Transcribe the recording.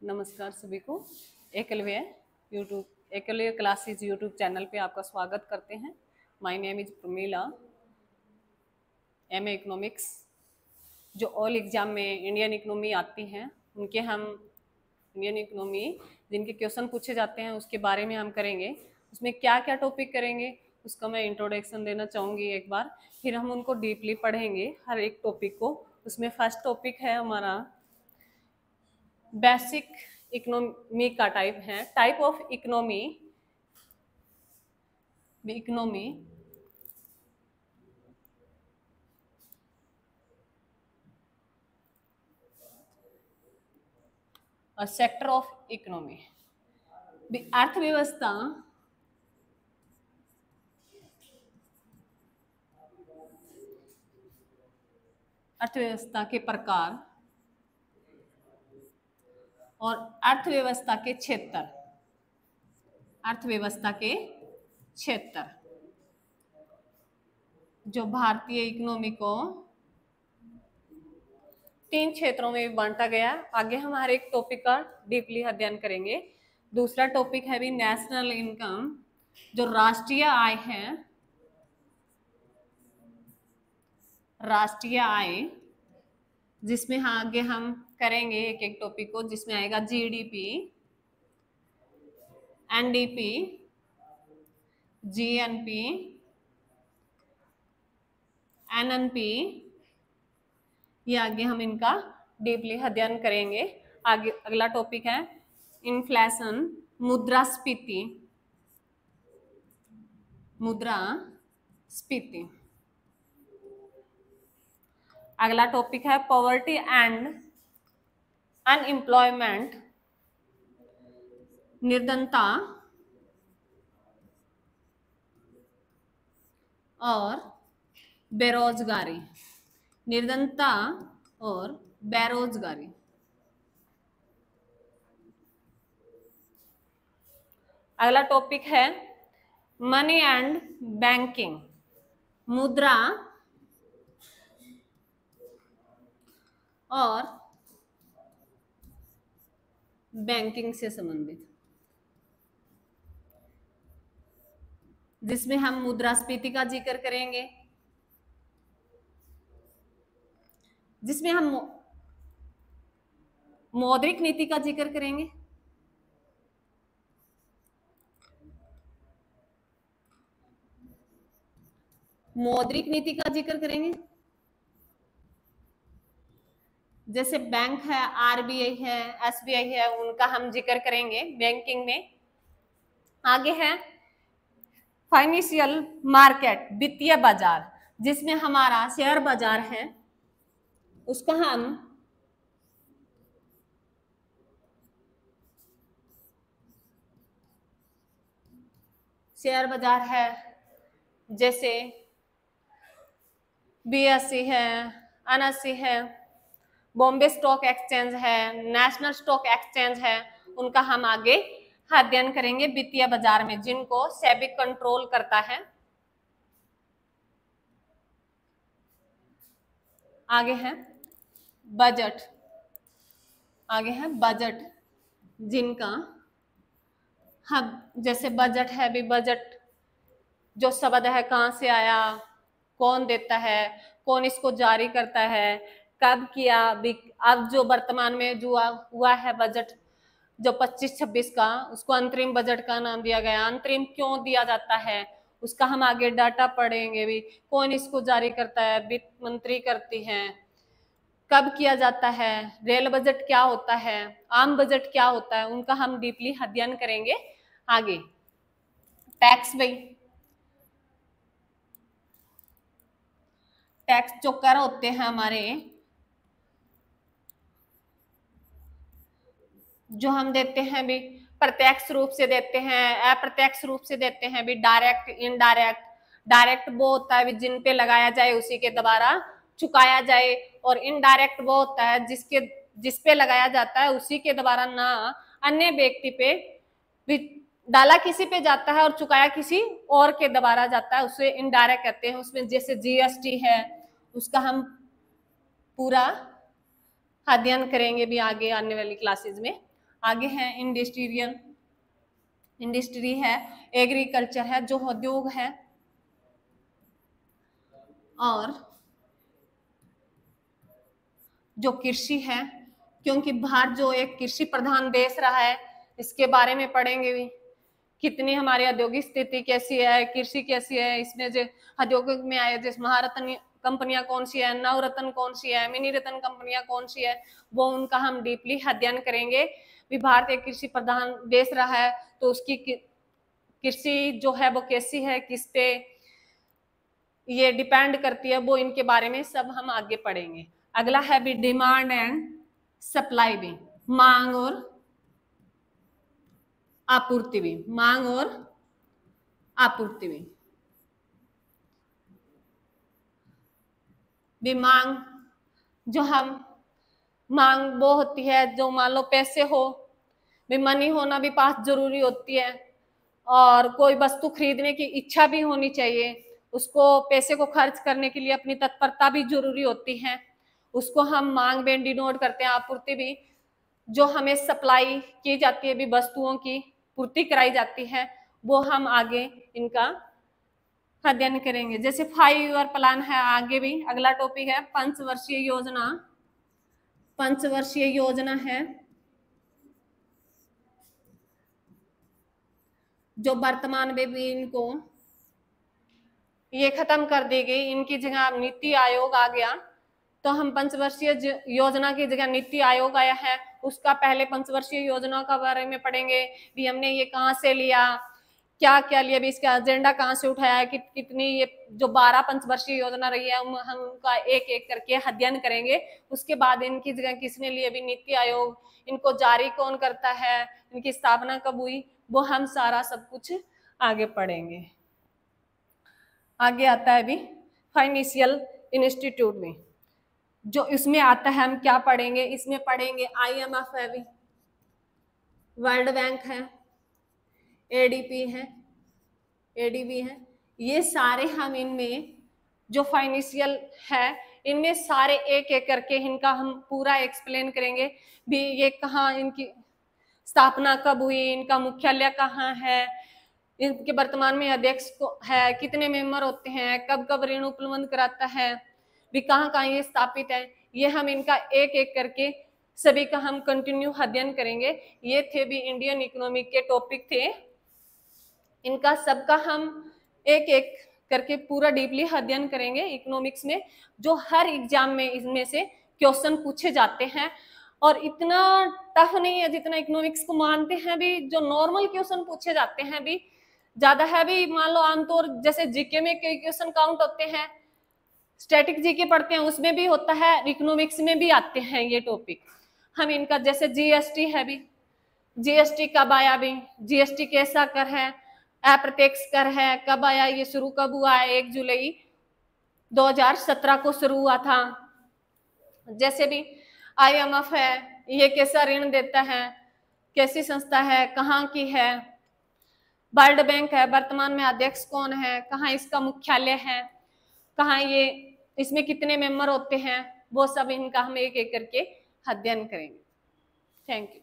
नमस्कार सभी को। एकलव्य क्लासेस यूट्यूब चैनल पे आपका स्वागत करते हैं। My name is Pramila. MA economics जो ऑल एग्जाम में इंडियन इकोनॉमी आती हैं उनके हम इंडियन इकोनॉमी जिनके क्वेश्चन पूछे जाते हैं उसके बारे में हम करेंगे। उसमें क्या क्या टॉपिक करेंगे उसका मैं इंट्रोडक्शन देना चाहूँगी एक बार, फिर हम उनको डीपली पढ़ेंगे हर एक टॉपिक को। उसमें फर्स्ट टॉपिक है हमारा बेसिक इकोनॉमी का टाइप है, टाइप ऑफ इकोनॉमी और सेक्टर ऑफ इकोनॉमी। अर्थव्यवस्था के प्रकार और अर्थव्यवस्था के क्षेत्र जो भारतीय इकोनॉमी को 3 क्षेत्रों में बांटा गया। आगे हम हर एक टॉपिक का डीपली अध्ययन करेंगे। दूसरा टॉपिक है भी नेशनल इनकम, जो राष्ट्रीय आय, जिसमें आगे हम करेंगे एक एक टॉपिक को, जिसमें आएगा जीडीपी, एनडीपी, जीएनपी, एनएनपी। ये आगे हम इनका डीपली अध्ययन करेंगे। आगे अगला टॉपिक है इन्फ्लेशन, मुद्रास्फीति। अगला टॉपिक है पॉवर्टी एंड अनएम्प्लॉयमेंट, निर्धनता और बेरोजगारी। अगला टॉपिक है मनी एंड बैंकिंग, मुद्रा और बैंकिंग से संबंधित, जिसमें हम मुद्रास्फीति का जिक्र करेंगे, जिसमें हम मौद्रिक नीति का जिक्र करेंगे, जैसे बैंक है, आरबीआई है, एसबीआई है, उनका हम जिक्र करेंगे बैंकिंग में। आगे है फाइनेंशियल मार्केट, वित्तीय बाजार, जिसमें हमारा शेयर बाजार है, उसका हम शेयर बाजार है, जैसे बीएसई है, एनएसई है, बॉम्बे स्टॉक एक्सचेंज है, नेशनल स्टॉक एक्सचेंज है, उनका हम आगे अध्ययन करेंगे वित्तीय बाजार में, जिनको सेबी कंट्रोल करता है। आगे है बजट, जिनका हम जैसे बजट है भी, बजट जो शब्द है कहाँ से आया, कौन देता है, कौन इसको जारी करता है, कब किया। अब जो वर्तमान में जो हुआ है बजट जो 25-26 का, उसको अंतरिम बजट का नाम दिया गया। अंतरिम क्यों दिया जाता है उसका हम आगे डाटा पढ़ेंगे भी, कौन इसको जारी करता है, वित्त मंत्री करती है, कब किया जाता है, रेल बजट क्या होता है, आम बजट क्या होता है, उनका हम डीपली अध्ययन करेंगे। आगे टैक्स जो कर होते हैं हमारे, जो हम देते हैं भी, प्रत्यक्ष रूप से देते हैं, अप्रत्यक्ष रूप से देते हैं भी, डायरेक्ट, इनडायरेक्ट। डायरेक्ट वो होता है भी जिन पे लगाया जाए उसी के द्वारा चुकाया जाए, और इनडायरेक्ट वो होता है जिस पे लगाया जाता है उसी के द्वारा ना अन्य व्यक्ति पे भी डाला किसी पे जाता है और चुकाया किसी और के द्वारा जाता है, उसे इनडायरेक्ट कहते हैं। उसमें जैसे जीएसटी है, उसका हम पूरा अध्ययन करेंगे भी आगे आने वाली क्लासेस में। आगे है इंडस्ट्रियल, इंडस्ट्री है, एग्रीकल्चर है जो उद्योग है, और जो कृषि है, क्योंकि भारत जो एक कृषि प्रधान देश रहा है, इसके बारे में पढ़ेंगे भी, कितनी हमारी औद्योगिक स्थिति कैसी है, कृषि कैसी है, इसमें जो औद्योगिक में आए जैसे महारत्न कंपनियां कौन सी है, नवरत्न कौन सी है, मिनी रत्न कंपनियां कौन सी है, वो उनका हम डीपली अध्ययन करेंगे। भी भारत एक कृषि प्रधान देश रहा है तो उसकी कृषि जो है वो कैसी है, किस पे ये डिपेंड करती है, वो इनके बारे में सब हम आगे पढ़ेंगे। अगला है भी डिमांड एंड सप्लाई भी, मांग और आपूर्ति भी, मांग और आपूर्ति भी मांग जो हम मांग वो होती है जो मान लो पैसे हो भी, मनी होना भी पास जरूरी होती है, और कोई वस्तु खरीदने की इच्छा भी होनी चाहिए, उसको पैसे को खर्च करने के लिए अपनी तत्परता भी जरूरी होती है, उसको हम मांग में डिनोट करते हैं। आपूर्ति भी जो हमें सप्लाई की जाती है भी, वस्तुओं की पूर्ति कराई जाती है, वो हम आगे इनका अध्ययन करेंगे। जैसे 5 ईयर प्लान है, आगे भी अगला टॉपिक है पंचवर्षीय योजना। पंचवर्षीय योजना है जो वर्तमान में भी इनको ये खत्म कर दी गई, इनकी जगह नीति आयोग आ गया, तो हम पंचवर्षीय योजना की जगह नीति आयोग आया है, उसका पहले पंचवर्षीय योजना का बारे में पढ़ेंगे भी, हमने ये कहाँ से लिया, क्या क्या लिया भी, इसका एजेंडा कहाँ से उठाया है, कितनी ये जो 12 पंचवर्षीय योजना रही है हम उनका एक एक करके अध्ययन करेंगे। उसके बाद इनकी जगह किसने लिए भी, नीति आयोग, इनको जारी कौन करता है, इनकी स्थापना कब हुई, वो हम सारा सब कुछ आगे पढ़ेंगे। आगे आता है भी फाइनेंशियल इंस्टीट्यूट में, जो इसमें आता है हम क्या पढ़ेंगे, इसमें पढ़ेंगे IMF है भी, वर्ल्ड बैंक है, ADB है, ये सारे हम इनमें जो फाइनेंशियल है इनमें सारे एक एक करके इनका हम पूरा एक्सप्लेन करेंगे भी, ये कहाँ इनकी स्थापना कब हुई, इनका मुख्यालय कहाँ है, इनके वर्तमान में अध्यक्ष है, कितने मेंबर होते हैं, कब कब ऋण उपलब्ध कराता है भी, कहाँ कहाँ ये स्थापित है, ये हम इनका एक एक करके सभी का हम कंटिन्यू अध्ययन करेंगे। ये थे भी इंडियन इकोनॉमिक के टॉपिक थे, इनका सबका हम एक एक करके पूरा डीपली अध्ययन करेंगे इकोनॉमिक्स में, जो हर एग्जाम में इनमें से क्वेश्चन पूछे जाते हैं, और इतना टफ नहीं है जितना इकोनॉमिक्स को मानते हैं भी, जो नॉर्मल क्वेश्चन पूछे जाते हैं भी ज्यादा है भी, मान लो आमतौर जैसे जीके में कई क्वेश्चन काउंट होते हैं, स्टैटिक जीके पढ़ते हैं उसमें भी होता है, इकोनॉमिक्स में भी आते हैं ये टॉपिक। हम इनका जैसे जीएसटी है भी, जीएसटी कब आया भी, जीएसटी कैसा कर है, अप्रत्यक्ष कर है, कब आया, ये शुरू कब हुआ है, 1 जुलाई 2017 को शुरू हुआ था। जैसे भी IMF है, ये कैसा ऋण देता है, कैसी संस्था है, कहाँ की है। वर्ल्ड बैंक है, वर्तमान में अध्यक्ष कौन है, कहाँ इसका मुख्यालय है, कहाँ ये, इसमें कितने मेंबर होते हैं, वो सब इनका हम एक एक करके अध्ययन करेंगे। Thank you.